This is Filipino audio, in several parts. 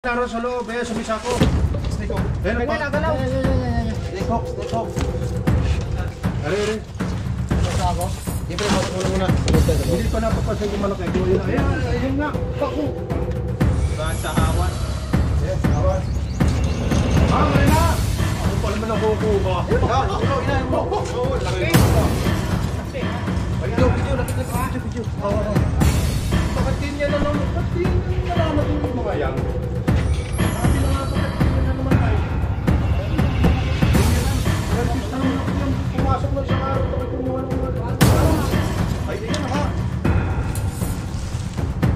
Naroon sa loob, sumisa ko. Snake hook. Galaw. Snake hook, snake hook. Are. Basta ako? Siyempre, muna. Hindi pa napapasin yung malaki. Ayun nga, bako. Saan sa hawan? Yes, hawan. Ngayon na! Ako pa naman ang kukuha. Inahin mo. Laki. Video. Bakit din yan na naman? Bakit din yan na naman yung mga yan? Pumasok na sa araw ito kumuha ng mga ay di yan ha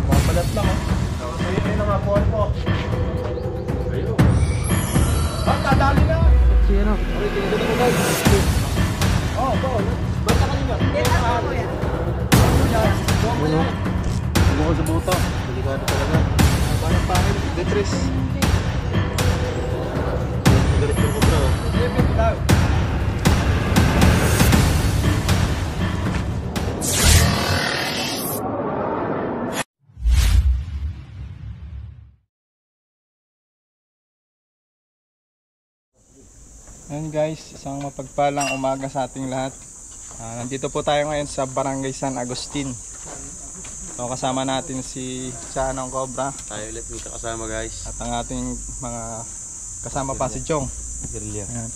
mapalat lang ayun na makuha po ayun dadali na sino? Tinignan mo guys basta kanina bumukol sa buta delikado talaga parang pangil detris galit yung kubra Ayan guys, isang mapagpalang umaga sa ating lahat. Nandito po tayo ngayon sa Barangay San Agustin. So, kasama natin si Chanong Cobra. Tayo ulit dito kasama guys. At ang ating mga kasama pa si Chong. Ayan.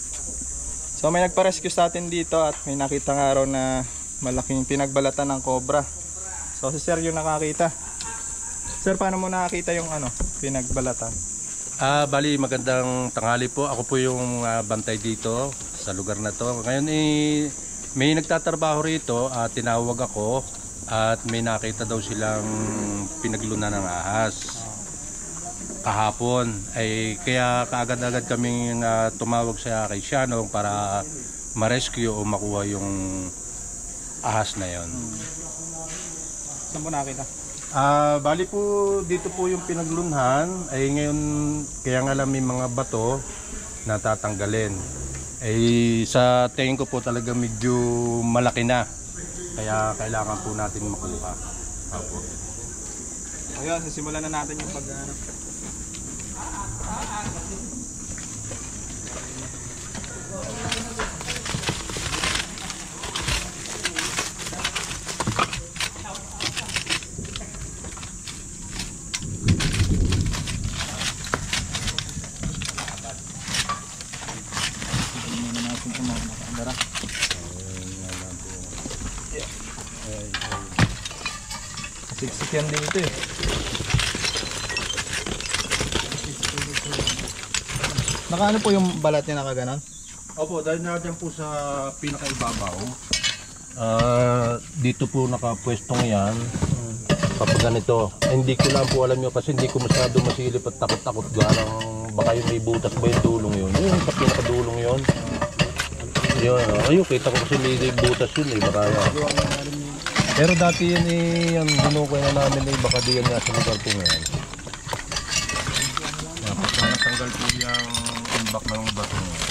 So may nagpa-rescue sa atin dito at may nakita nga raw na malaking pinagbalatan ng cobra. So si Sir yung nakakita. Sir, paano mo nakakita yung pinagbalatan? Bali magandang tanghali po. Ako po yung bantay dito sa lugar na to. Ngayon may nagtatrabaho rito at tinawag ako at may nakita daw silang pinaglunan ng ahas kahapon. Kaya kaagad-agad kaming tumawag sa kay Shanong para ma-rescue o makuha yung ahas na yon. Saan mo nakita? Bali po dito po yung pinaglunhan ngayon kaya nga lang may mga bato na tatanggalin. Sa tingin ko po talaga medyo malaki na. Kaya kailangan po natin makuha. Opo. Ayun, sisimulan na natin yung pag siksik yan dito eh. Nakaano po yung balat niya nakaganon? Opo, dahil na dyan po sa pinakaibabaw. Dito po nakapwestong yan kapag ganito. Hindi ko lang po alam yun kasi hindi ko masyado masilip at takot-takot garang baka yung may butas ba yung dulong yun. Yung sa pinakadulong yun. Yun, ayun, kita ko kasi may butas yun baka yan. Pero dati yan yung binukoy na namin baka di yan nga sa lugar po ngayon. Pagka natanggal po yung imbak ng bato ngayon.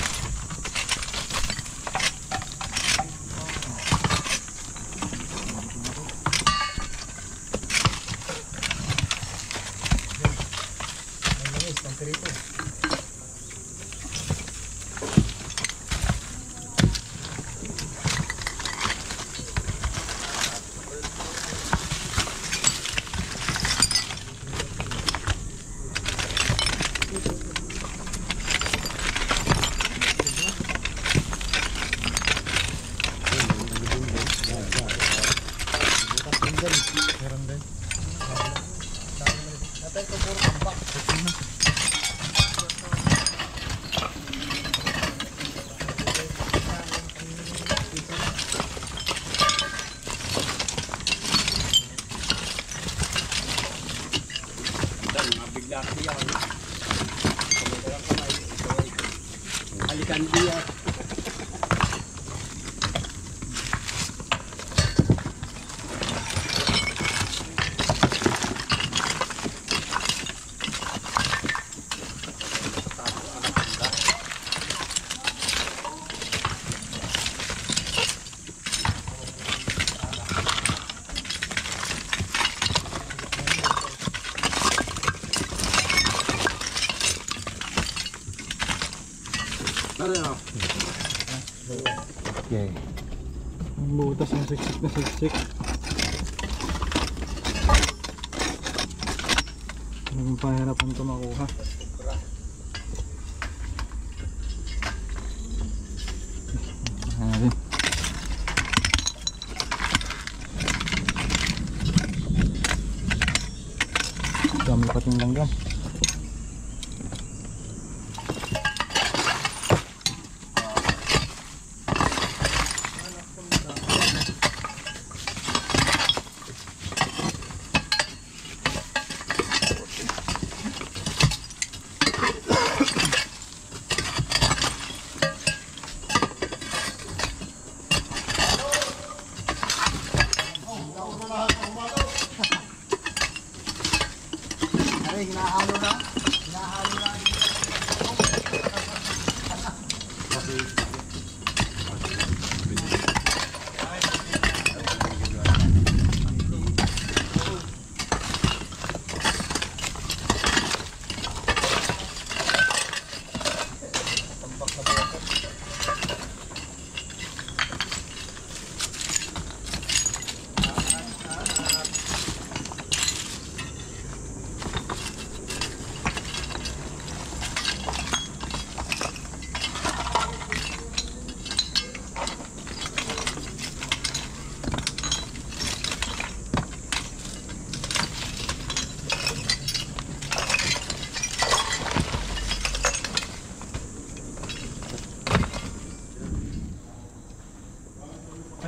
Okay. Ang butas ng siksik na siksik. Naging pahirapan ito makuha. Ayan. Dami pating langgam.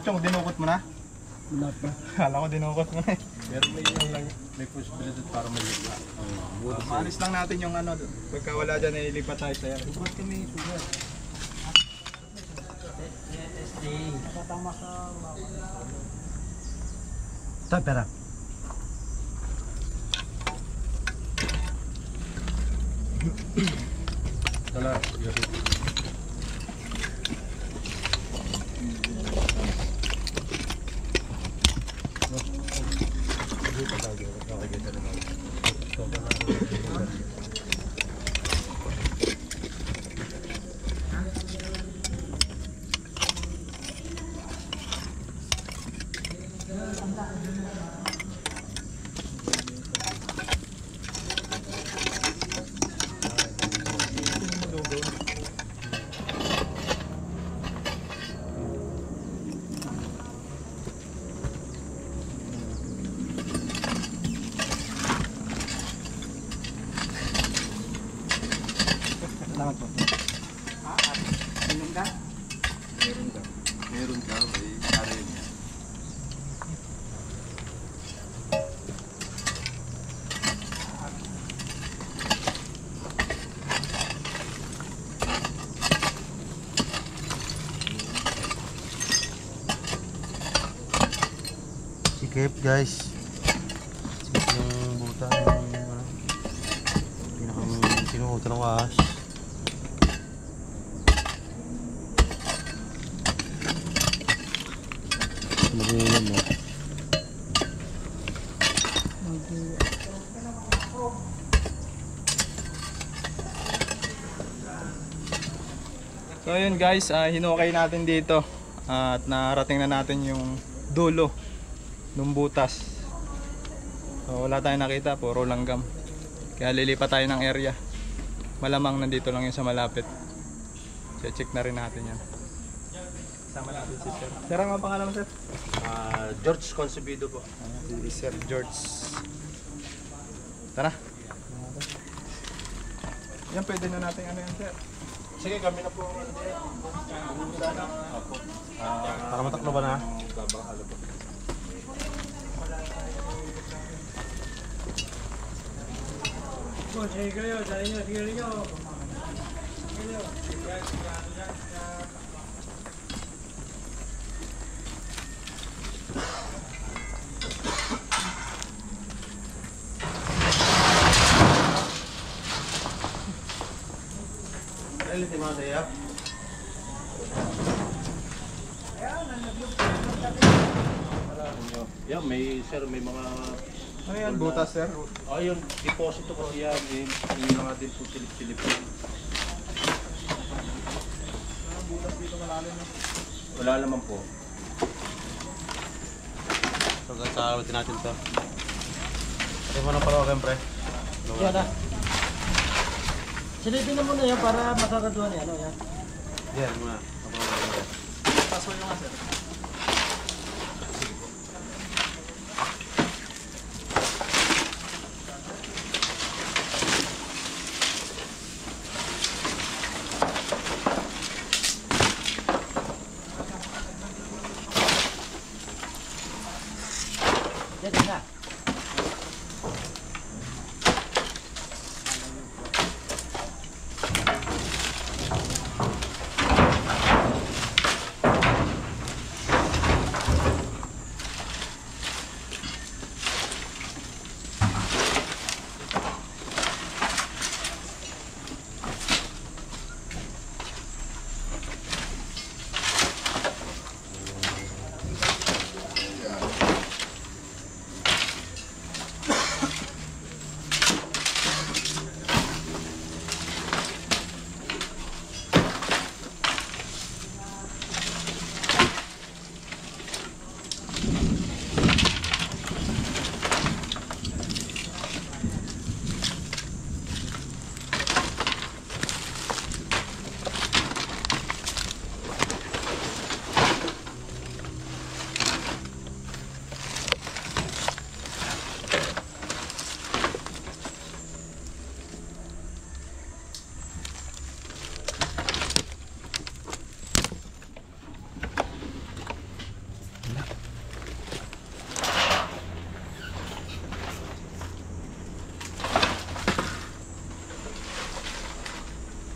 Chong, dinukot mo na? Wala pa. Kala ko dinukot mo na eh. Meron may possibility para malita. Maalis lang natin yung ano, pagka wala dyan, ilipat tayo sa'yo. Sugat kami, sugat. Tapera. Tala, Salamat po. Inom ka? meron ka, may karin. Sikip guys. Sikip yung buta ng pinakang sinuot ng ahas. Mag-iinom mo. So yun guys, hinukay natin dito at narating na natin yung dulo ng butas. So wala tayong nakita, puro langgam. Kaya lilipat tayo ng area. Malamang nandito lang yun sa malapit. Check na rin natin yan. Sama natin si Sir. Sir, ang mga pangalan mo, Sir? George Concebido po. Si Sir George. Tara. Yan, pwede na natin ano yan, Sir. Sige, kami na po. Para mataklo ba na? Yeah, may sir, may mga Ano yan, butas, Sir? yung deposito ko yan, hindi na nga din po silip-silip. butas dito malalim. Wala naman po. So guys, sakawatin natin to. Pati mo na pala siyempre. Yan na. Silipin na muna yan para masaraduhan yan. Yan. Yan muna. Paso nyo nga sir. Yan na.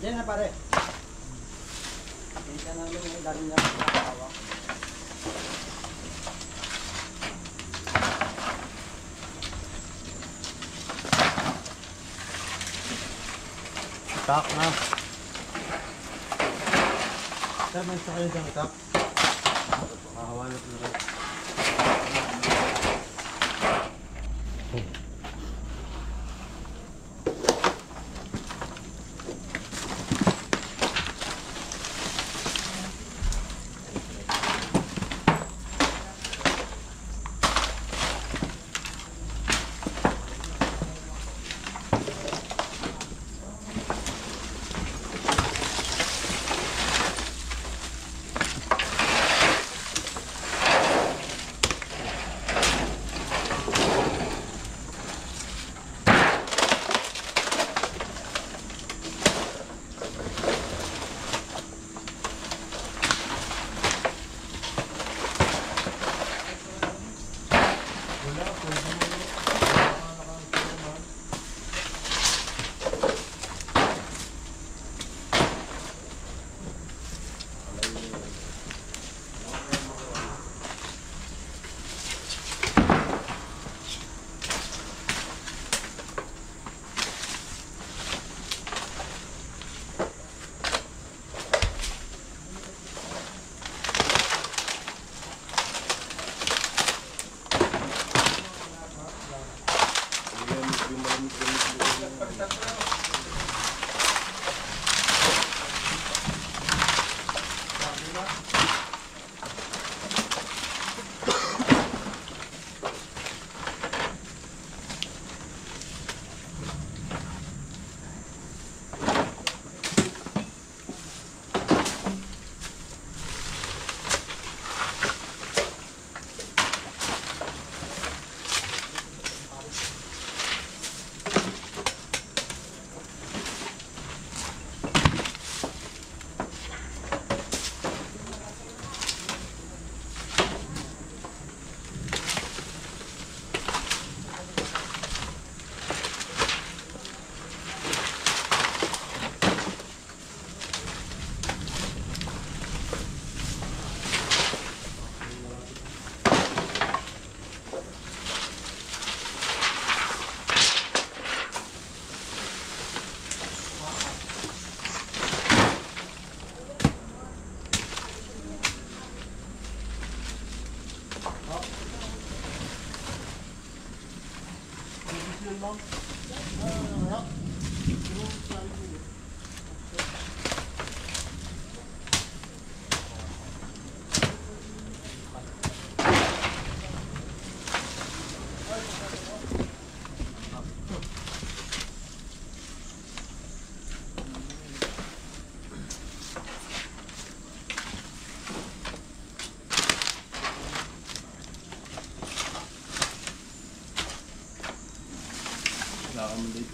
Yan na pare. Yan na yung dami niya nakakawa. Tak na. Sir, may isa kayo dyan. Tak. Makahawalan ko na rin.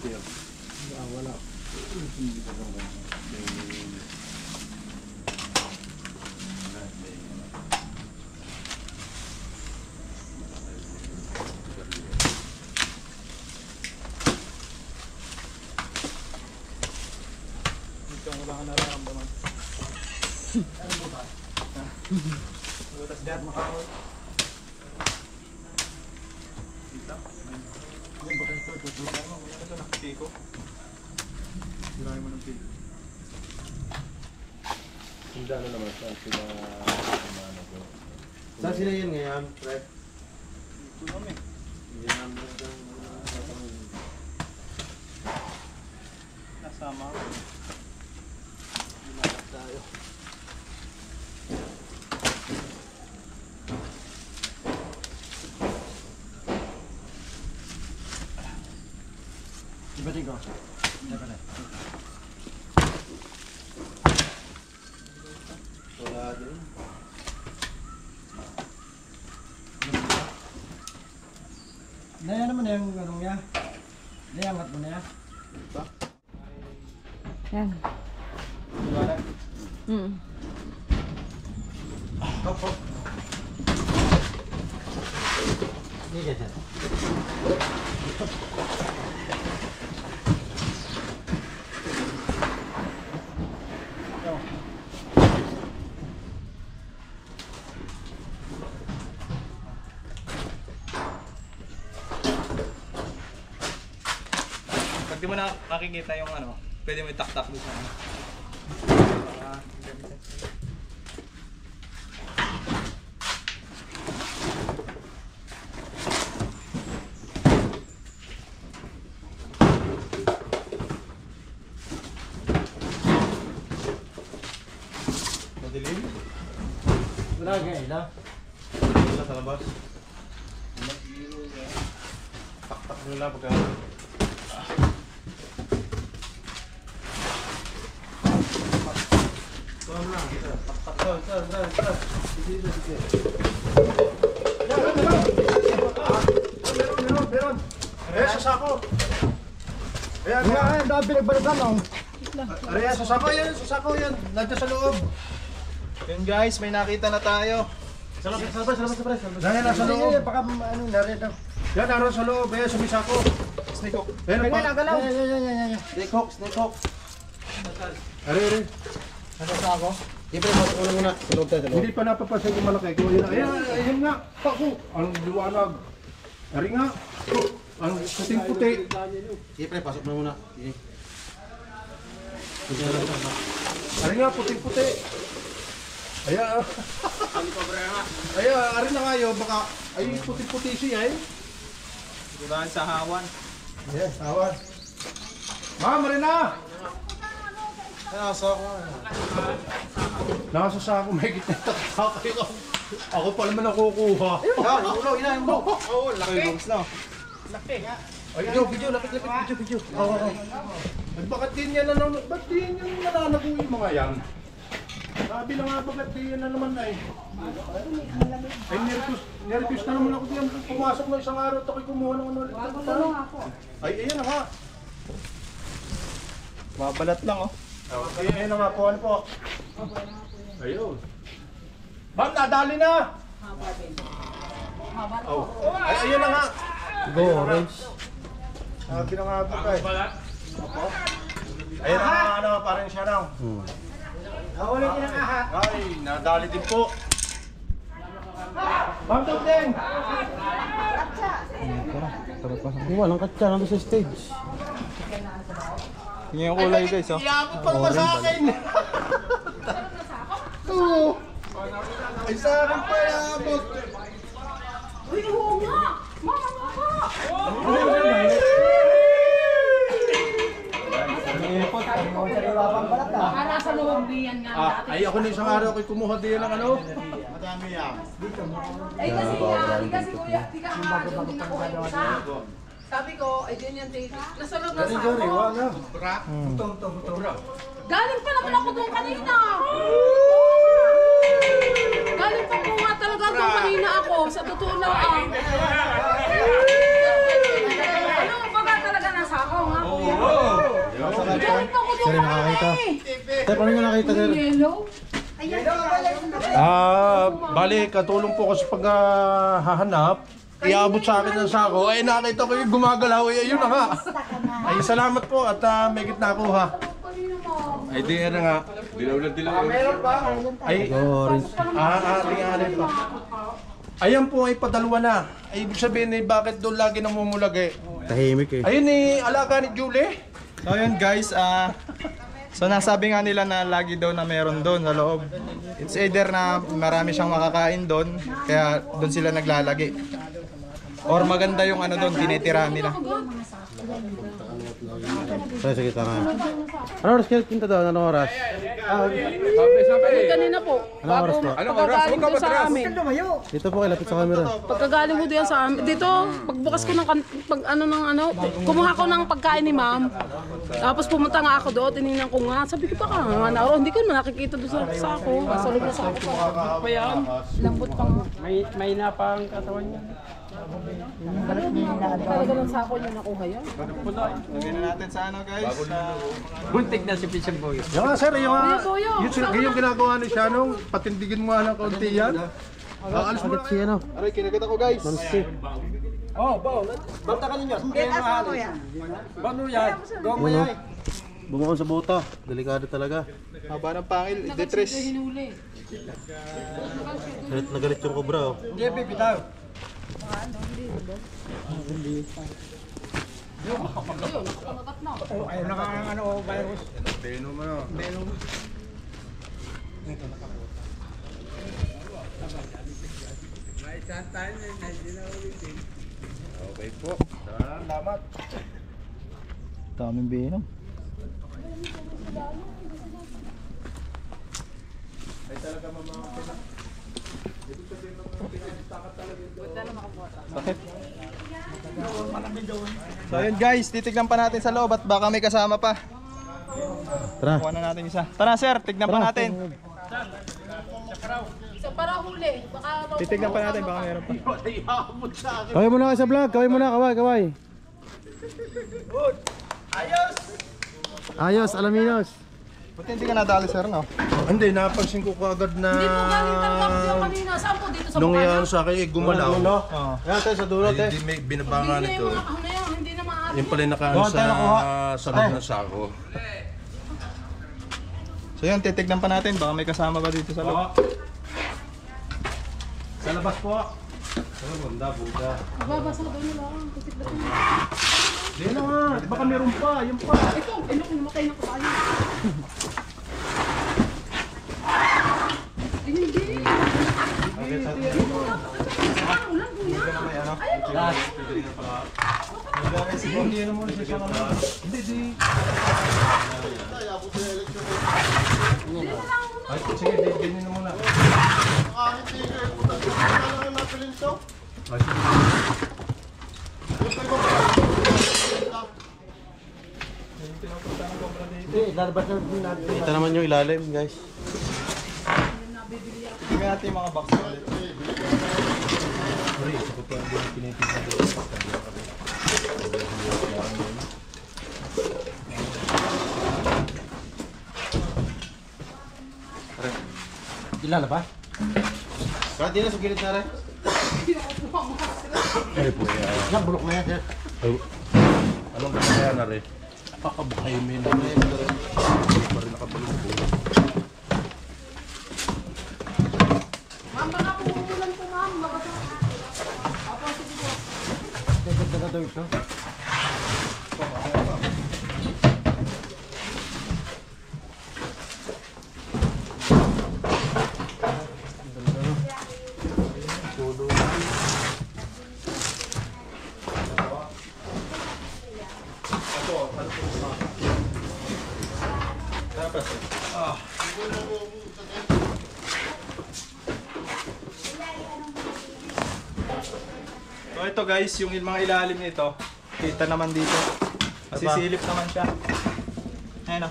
Wala. Wala ka nararamdaman. Butas dyan, makakot. Dito? Yan ba kayo ito? Wala ka nakapiko. Sirahin mo ng piko. Hindi ano naman sila Saan sila yun ngayon, pre? Ito namin. Nasama ako. Lumakas tayo. Ibatin ko. Wala din. Naya naman na yung ganong niya. Nayangat mo na yan. Yan. Wala. Hop, hop. Hindi ka dyan. Pag di mo na makikita yung ano, pwede mo itaktak doon sa ano. Madilim? Wala kaya ilaw. Wala sa labas. Taktak nila pagka... Tuwan lang. Taktak. Sige. Meron. Ayan, sa sako. Ayan, dami nagbalikan lang. Ayan, sa sako yan. Nandiyan sa loob. Yun guys, may nakita na tayo. Salabas. Ayan, nasa loob. Baka ano, narito. Yan, naroon sa loob. Ayan, sumisako. Snake hook. Ayan, nagalaw. Yan. Snake hook. Ari. Nasa sako? Hindi pa napasok ko muna. Sa loob tayo. Hindi pa napapasin yung malaki. Ayan nga. Ako. Anong liwanag. Ari nga. Anong puting-puti. Sige pre, pasok na muna. Ari nga, puting-puti. Ayan. Ayan, ari na nga yun. Baka, ay puting-puti siya eh. Diba sa hawan? Yes, awan. Ma'am, Marina! Nasa sako, may gitna kayo. Ako pa naman nakukuha. Yan, ulo. Oo, laki. Laki. Ay, video, lapit, video. Oo. Bakit din yan nanonood? Ba't din yung nananago yung mga yan? Sabi na nga bakit din yan na naman ay. Ay, nervous na naman ako diyan. Pumasok na isang araw, ako'y kumuha ng ano. Tulong ako. Ay, ayan na nga. Mabalat lang oh. Ayun na nga po, ano po? Ayun. Ma'am, nadali na! Oh. Ay, ayun na nga. Go orange. Sabi na nga po kayo. Ayun na nga, ano, parang siya na. Ulit ng ahak. Ay, nadali din po. Ma'am, Tugdeng! Walang katsa nandun sa stage. Tingnan yung kulay guys oh. Iyakot pa naman sa akin! Oo! Ay, sa akin pa iabot! Uy, oo nga! Mama nga! Baka nasa loob diyan nga natin. Ay, ako na isang araw ko'y kumuha din ng ano. Madami yan. Ay kasi kuya, di ka ang din ako ay isa. Sabi ko, ay din yan, nasa loob na sa ako. Galing pa naman ako doon kanina. Galing pa po nga talaga doon kanina ako, sa totoo lang. Ano, baga talaga nasa ako nga po. Sir, nakakita. Sir, paano nyo nakita, sir? Yellow? Bali, katulong po ko sa paghahanap. Iabot sa akin ng sako. Ay, nakita ko yung gumagalaw. Ay, ayun na nga. Ay, salamat po at may gitna ko ha. Ay, di na nga. Dilaw. Meron pa? Ay, Orange. ating pa. Ayan po ay padalwa na. Ay, ibig sabihin eh, bakit doon lagi namumulag eh? Tahimik eh. Ayun eh, alaga ni Julie. So yun guys, so nasabi nga nila na lagi daw na meron doon sa loob. It's either na marami siyang makakain doon, kaya doon sila naglalagi. Or maganda yung ano doon, tinitirahan nila. Sir, sige, tanga. Ano oras kayo kinta doon? Anong oras? Kanina po. Anong oras po? Pagkagaling ko sa amin. Dito po, lapit sa camera. Pagkagaling ko diyan sa amin. Dito, pagbukas ko ng kumuha ko ng pagkain ni ma'am. Tapos pumunta nga ako doon, tinignan ko nga. Sabi ko baka nga na, hindi ko naman nakikita doon sa sako. Sa loob na sako. Pa yan. Lambot pang. May napang katawan niya. Talaga ng sako niya nakuha yan. Lagyan na natin sa ano guys. Buntik na si Pichang Boy. Yung nga sir, yung Kuya. ginagawa ni siya nung patindigin mo ng kaunti yan. Alis mo Agad siya, no? Aray, kinagat ako guys. Non-stick. Ano? Bumuon sa bota. Delikado talaga. Haba ng pangil, detres. Hinuli. Galit na galit yung cobra, oh. Okay po. Salamat. Daming binom. Sakit. So yun guys, titignan pa natin sa loob at baka may kasama pa. Tara. Kuha na natin isa. Tara sir, tignan pa natin. Isa para huli. Baka Titignan pa natin, baka meron pa. Kaway muna kayo sa vlog. Kaway muna, kaway. Ayos, alaminos. Buti hindi ka nadali sir, no? Hindi, napansin ko kagad na Hindi po galing tambak yung kanina. Saan po dito sa nung Bukana? yan sa akin gumalaw. Oo. Yan tayo sa dulo, Ay, hindi may binabangan Hindi na ito. yung mga kahon na yan. Hindi na maaari. Yung pala nakaano sa loob ng sako. So yun, titignan pa natin, baka may kasama ba dito sa loob. Sa labas po. Babasa daw nila. Kasi daw nila. Hindi na nga, baka meron pa, yung pa. Ito, namatay na po tayo. Ay, hindi. Ano lang po yan? Hindi na muna siya sa mga. Hindi, di. Ay, sige, ganyan na muna. Kita naman yung ilalim, guys. Tingnan natin yung mga box ulit. Ilala ba? Kahit din na sa gilid na rin. Yan, bulok na yan, sir. Anong kaya na rin? Pakabukay mo yun. Hindi pa rin nakabalik po. Ma'am, baka pumulan po, ma'am. Baka sa... Apo, sige po. Gaganda na daw ito. So ito guys, yung mga ilalim nito, kita naman dito. Kasi silip naman siya. Ayan o.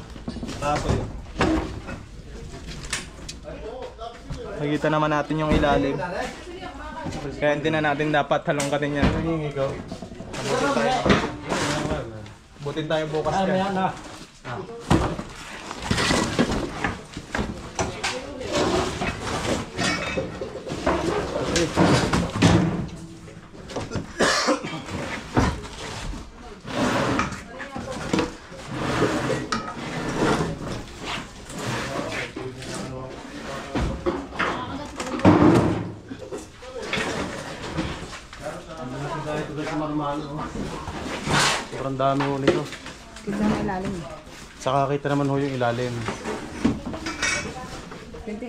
Tapo yun. Makikita naman natin yung ilalim. Kaya hindi na natin dapat halongkatin yan. Butin tayo bukas yan. Sobrang dami ho nito. Kita na ilalim. Saka kita naman ho yung ilalim. Pwede.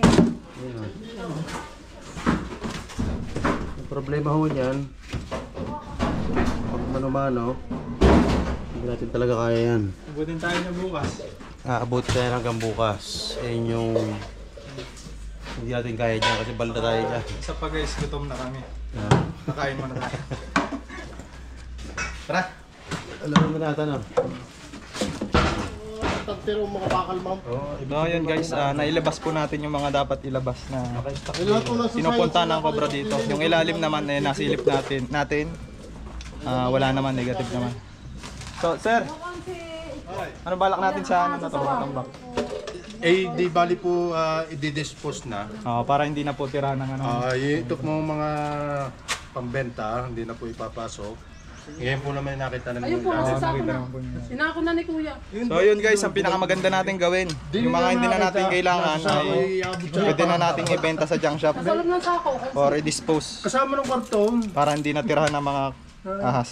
Ang problema ho niyan, pag mano-mano, hindi natin talaga kaya yan. Abutin tayo niya bukas. Aabot tayo hanggang bukas. Ayun yung hindi natin kaya dyan kasi balda tayo dyan. Isa pa guys, gutom na kami. Nakain mo na tayo. Tara! Alam mo natin ah. Pero mga bakal ma'am. So yun guys, nailabas po natin yung mga dapat ilabas na pinupunta ng cobra dito. Yung ilalim naman eh nasilip natin. Wala naman, negative naman. So sir, ano balak natin sa ano na to, tambak? Eh, di bali po i-dispose na. Para hindi na po tira ng ano. Ito mo mga pambenta, hindi na po ipapasok. Ngayon po naman nakita na Ayun po, nila. nasa ako na. Inako na ni Kuya. So yun guys, ang pinakamaganda natin gawin. Yung mga hindi na natin kailangan ay pwede na nating ibenta sa junk shop Sa loob ng sako. or i-dispose Kasama ng karton. para hindi natirahan ng mga ahas.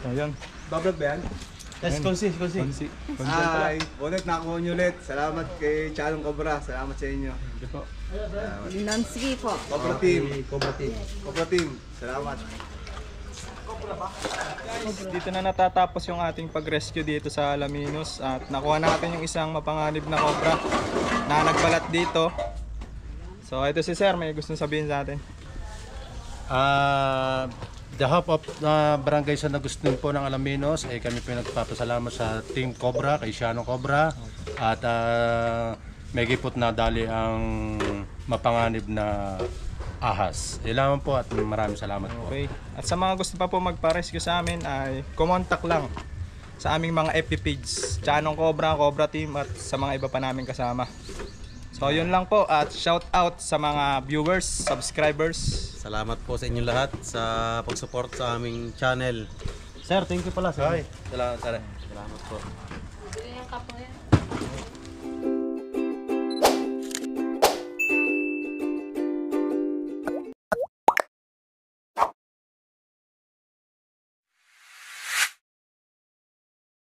So yun. Bablog ba yan? Yes, konsi. Hi! Bonnet, nakuha nyo ulit. Salamat kay Chalong Cobra. Salamat sa inyo. Nancy po. Cobra Team. Salamat. Dito na natatapos yung ating pag-rescue dito sa Alaminos at nakuha natin yung isang mapanganib na cobra na nagbalat dito. So ito si Sir, may gusto sabihin sa atin. The half of barangay San Agustin po ng Alaminos ay kami po nagpapasalamat sa Team Cobra, kay Shano Cobra at may gipot na dali ang mapanganib na ahas. Ilaman po at maraming salamat po. Okay. At sa mga gusto pa po magpa-rescue sa amin ay kumontak lang sa aming mga FB page, Chanong Cobra, Cobra Team at sa mga iba pa namin kasama. So yun lang po at shout out sa mga viewers, subscribers. Salamat po sa inyong lahat sa pag-support sa aming channel. Sir, thank you pala. Sir. Salamat po. Yung kapong yan.